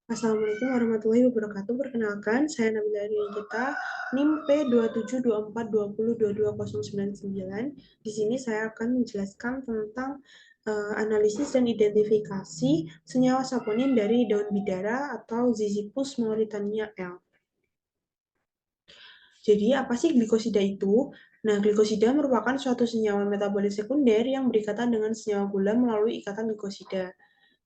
Assalamualaikum warahmatullahi wabarakatuh. Perkenalkan, saya Nabila Kita, NIM P2724202299. Di sini saya akan menjelaskan tentang analisis dan identifikasi senyawa saponin dari daun bidara atau Ziziphus mauritania L. Jadi, apa sih glikosida itu? Nah, glikosida merupakan suatu senyawa metabolit sekunder yang berikatan dengan senyawa gula melalui ikatan glikosida.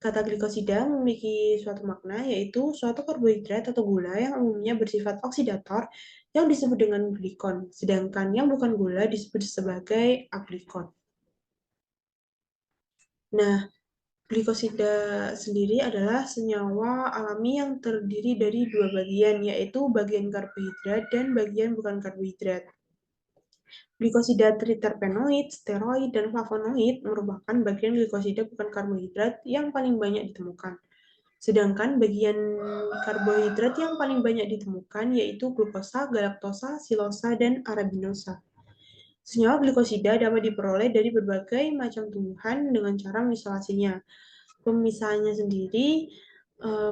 Kata glikosida memiliki suatu makna, yaitu suatu karbohidrat atau gula yang umumnya bersifat oksidator yang disebut dengan glikon, sedangkan yang bukan gula disebut sebagai aglikon. Nah, glikosida sendiri adalah senyawa alami yang terdiri dari dua bagian, yaitu bagian karbohidrat dan bagian bukan karbohidrat. Glikosida triterpenoid, steroid, dan flavonoid merupakan bagian glikosida bukan karbohidrat yang paling banyak ditemukan. Sedangkan bagian karbohidrat yang paling banyak ditemukan yaitu glukosa, galaktosa, silosa, dan arabinosa. Senyawa glikosida dapat diperoleh dari berbagai macam tumbuhan dengan cara mengisolasinya. Pemisahannya sendiri,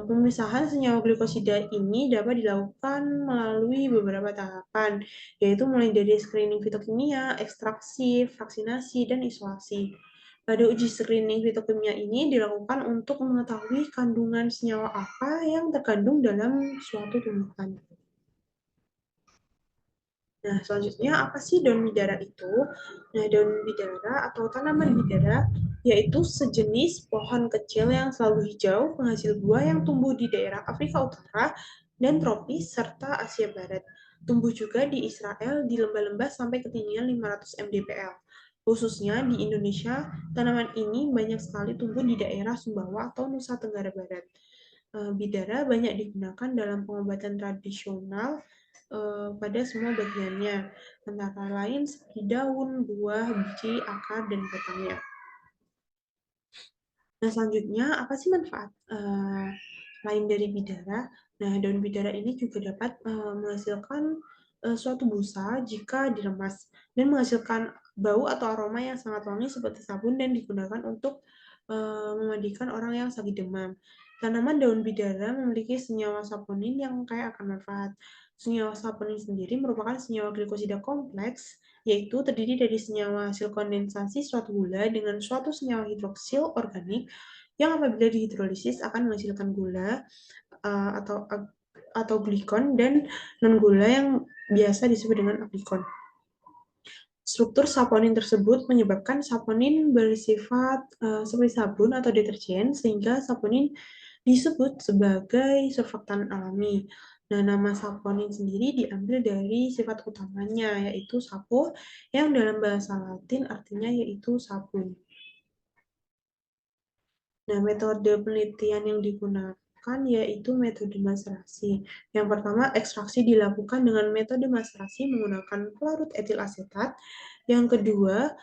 pemisahan senyawa glikosida ini dapat dilakukan melalui beberapa tahapan, yaitu mulai dari screening fitokimia, ekstraksi, vaksinasi, dan isolasi. Pada uji screening fitokimia ini dilakukan untuk mengetahui kandungan senyawa apa yang terkandung dalam suatu tumbuhan. Nah, selanjutnya apa sih daun bidara itu? Nah, daun bidara atau tanaman bidara yaitu sejenis pohon kecil yang selalu hijau, penghasil buah yang tumbuh di daerah Afrika Utara dan tropis serta Asia Barat. Tumbuh juga di Israel di lembah-lembah sampai ketinggian 500 mdpl. Khususnya di Indonesia, tanaman ini banyak sekali tumbuh di daerah Sumbawa atau Nusa Tenggara Barat. Bidara banyak digunakan dalam pengobatan tradisional pada semua bagiannya, antara lain seperti daun, buah, biji, akar, dan batangnya. Nah, selanjutnya, apa sih manfaat lain dari bidara? Nah, daun bidara ini juga dapat menghasilkan suatu busa jika diremas dan menghasilkan bau atau aroma yang sangat wangi seperti sabun dan digunakan untuk memandikan orang yang sakit demam. Tanaman daun bidara memiliki senyawa saponin yang kaya akan manfaat. Senyawa saponin sendiri merupakan senyawa glikosida kompleks, yaitu terdiri dari senyawa hasil kondensasi suatu gula dengan suatu senyawa hidroksil organik yang apabila dihidrolisis akan menghasilkan gula atau glikon dan non gula yang biasa disebut dengan aglikon. Struktur saponin tersebut menyebabkan saponin bersifat seperti sabun atau deterjen sehingga saponin disebut sebagai surfaktan alami. Nah, nama saponin sendiri diambil dari sifat utamanya, yaitu sapo, yang dalam bahasa Latin artinya yaitu sabun. Nah, metode penelitian yang digunakan yaitu metode maserasi. Yang pertama, ekstraksi dilakukan dengan metode maserasi menggunakan pelarut etil asetat. Yang kedua,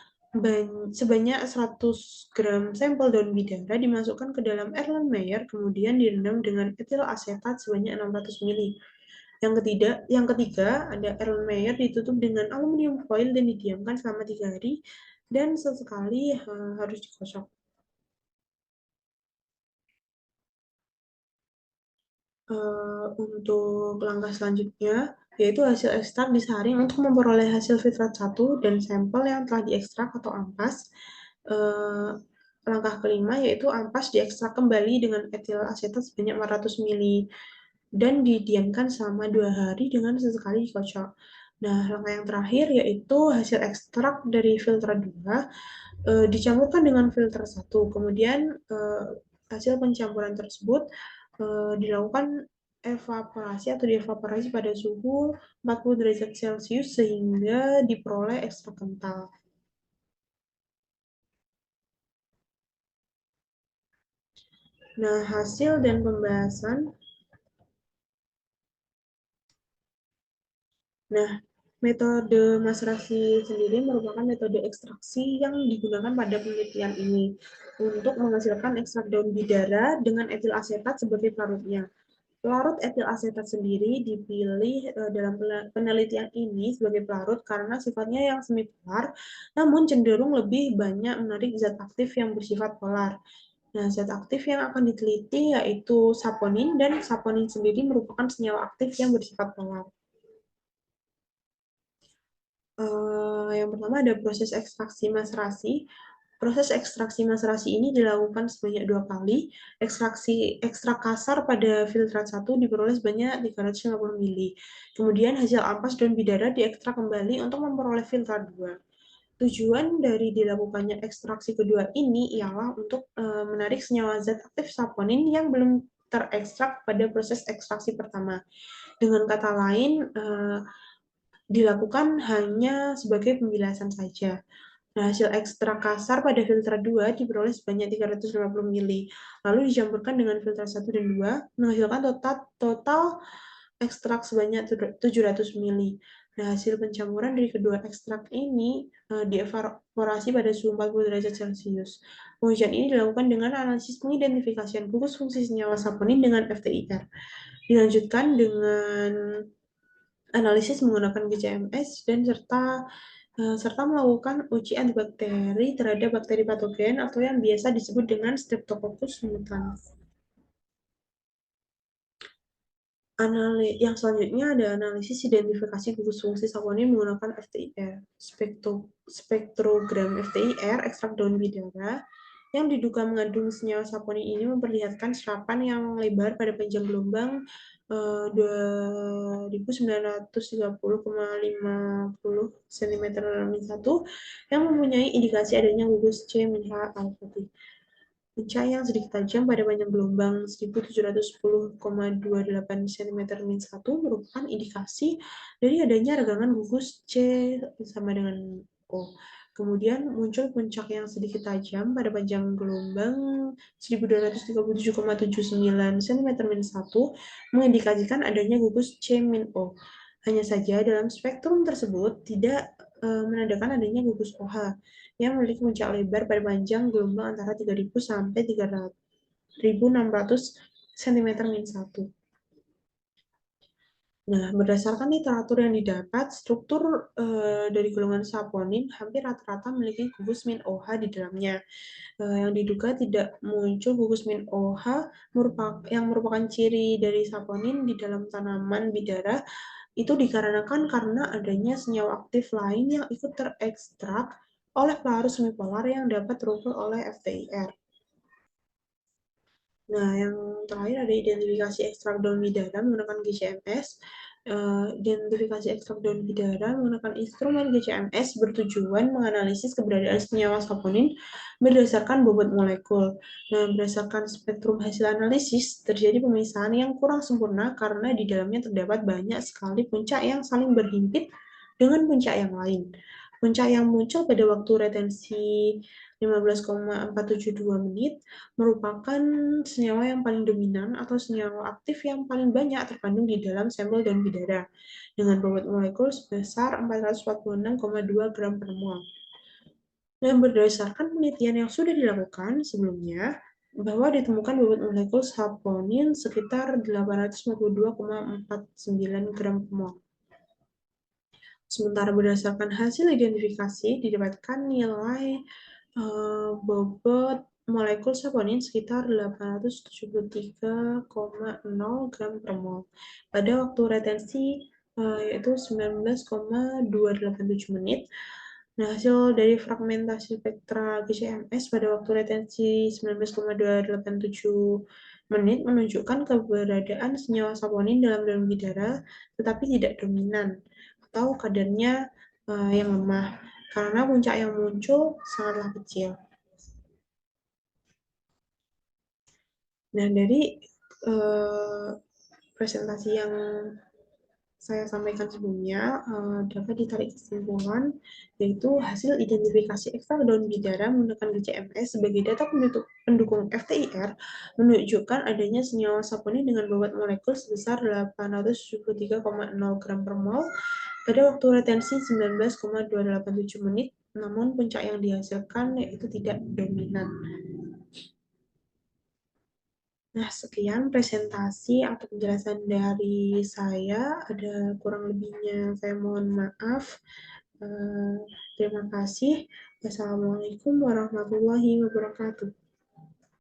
sebanyak 100 gram sampel daun bidara dimasukkan ke dalam Erlenmeyer, kemudian direndam dengan etil asetat sebanyak 600 ml. Yang ketiga ada Erlenmeyer ditutup dengan aluminium foil dan didiamkan selama 3 hari dan sesekali harus dikocok. Untuk langkah selanjutnya, yaitu hasil ekstrak disaring untuk memperoleh hasil filtrat 1 dan sampel yang telah diekstrak atau ampas. Eh, Langkah kelima yaitu ampas diekstrak kembali dengan etil asetat sebanyak 400 ml dan didiamkan selama 2 hari dengan sesekali dikocok. Nah, langkah yang terakhir yaitu hasil ekstrak dari filter 2 dicampurkan dengan filter 1. Kemudian hasil pencampuran tersebut dilakukan evaporasi atau dievaporasi pada suhu 40 derajat Celcius sehingga diperoleh ekstrak kental. Nah, hasil dan pembahasan. Nah, metode maserasi sendiri merupakan metode ekstraksi yang digunakan pada penelitian ini untuk menghasilkan ekstrak daun bidara dengan etil asetat sebagai pelarutnya. Pelarut etil asetat sendiri dipilih dalam penelitian ini sebagai pelarut karena sifatnya yang semi polar, namun cenderung lebih banyak menarik zat aktif yang bersifat polar. Nah, zat aktif yang akan diteliti yaitu saponin, dan saponin sendiri merupakan senyawa aktif yang bersifat polar. Yang pertama ada proses ekstraksi maserasi. Proses ekstraksi maserasi ini dilakukan sebanyak 2 kali. Ekstrak kasar pada filtrat 1 diperoleh sebanyak 350 ml. Kemudian hasil ampas daun bidara diekstrak kembali untuk memperoleh filtrat 2. Tujuan dari dilakukannya ekstraksi kedua ini ialah untuk menarik senyawa zat aktif saponin yang belum terekstrak pada proses ekstraksi pertama. Dengan kata lain, dilakukan hanya sebagai pembilasan saja. Nah, hasil ekstrak kasar pada filter 2 diperoleh sebanyak 350 ml, lalu dicampurkan dengan filter 1 dan 2, menghasilkan total ekstrak sebanyak 700 ml. Nah, hasil pencampuran dari kedua ekstrak ini dievaporasi pada suhu 40 derajat Celcius. Pengujian ini dilakukan dengan analisis pengidentifikasian gugus fungsi senyawa saponin dengan FTIR. Dilanjutkan dengan analisis menggunakan GCMS dan serta melakukan uji antibakteri terhadap bakteri patogen atau yang biasa disebut dengan Streptococcus mutans. Yang selanjutnya ada analisis identifikasi gugus fungsi saponin menggunakan FTIR. Spektrogram FTIR ekstrak daun bidara yang diduga mengandung senyawa saponin ini memperlihatkan serapan yang lebar pada panjang gelombang 2930,50 cm satu yang mempunyai indikasi adanya gugus C mineral alfa. Puncak yang sedikit tajam pada panjang gelombang 1710,28 cm satu merupakan indikasi dari adanya regangan gugus C sama dengan O. Kemudian muncul puncak yang sedikit tajam pada panjang gelombang 1237,79 cm satu mengindikasikan adanya gugus C-O. Hanya saja dalam spektrum tersebut tidak menandakan adanya gugus OH yang memiliki puncak lebar pada panjang gelombang antara 3.000 sampai 3.600 cm-1. Nah, berdasarkan literatur yang didapat, struktur dari golongan saponin hampir rata-rata memiliki gugus min OH di dalamnya. Yang diduga tidak muncul gugus min OH yang merupakan ciri dari saponin di dalam tanaman bidara itu dikarenakan karena adanya senyawa aktif lain yang ikut terekstrak oleh pelarut semipolar yang dapat terukur oleh FTIR. Nah, yang terakhir ada identifikasi ekstrak daun bidara menggunakan GCMS. Identifikasi ekstrak daun bidara menggunakan instrumen GCMS bertujuan menganalisis keberadaan senyawa saponin berdasarkan bobot molekul. Nah, berdasarkan spektrum hasil analisis, terjadi pemisahan yang kurang sempurna karena di dalamnya terdapat banyak sekali puncak yang saling berhimpit dengan puncak yang lain. Puncak yang muncul pada waktu retensi 15,472 menit merupakan senyawa yang paling dominan atau senyawa aktif yang paling banyak terkandung di dalam sampel daun bidara dengan bobot molekul sebesar 446,2 gram per mol. Dan berdasarkan penelitian yang sudah dilakukan sebelumnya, bahwa ditemukan bobot molekul saponin sekitar 842,49 gram per mol. Sementara berdasarkan hasil identifikasi, didapatkan nilai bobot molekul saponin sekitar 873,0 gram per mol pada waktu retensi yaitu 19,287 menit. Nah, hasil dari fragmentasi spektra GCMS pada waktu retensi 19,287 menit menunjukkan keberadaan senyawa saponin dalam daun bidara, tetapi tidak dominan atau kadarnya yang lemah karena puncak yang muncul sangatlah kecil. Nah, dari presentasi yang saya sampaikan sebelumnya dapat ditarik kesimpulan yaitu hasil identifikasi ekstrak daun bidara menggunakan GCMS sebagai data pendukung FTIR menunjukkan adanya senyawa saponin dengan bobot molekul sebesar 873,0 gram per mol pada waktu retensi 19,287 menit, namun puncak yang dihasilkan yaitu tidak dominan. Nah, sekian presentasi atau penjelasan dari saya. Ada kurang lebihnya, saya mohon maaf. Terima kasih. Wassalamualaikum warahmatullahi wabarakatuh.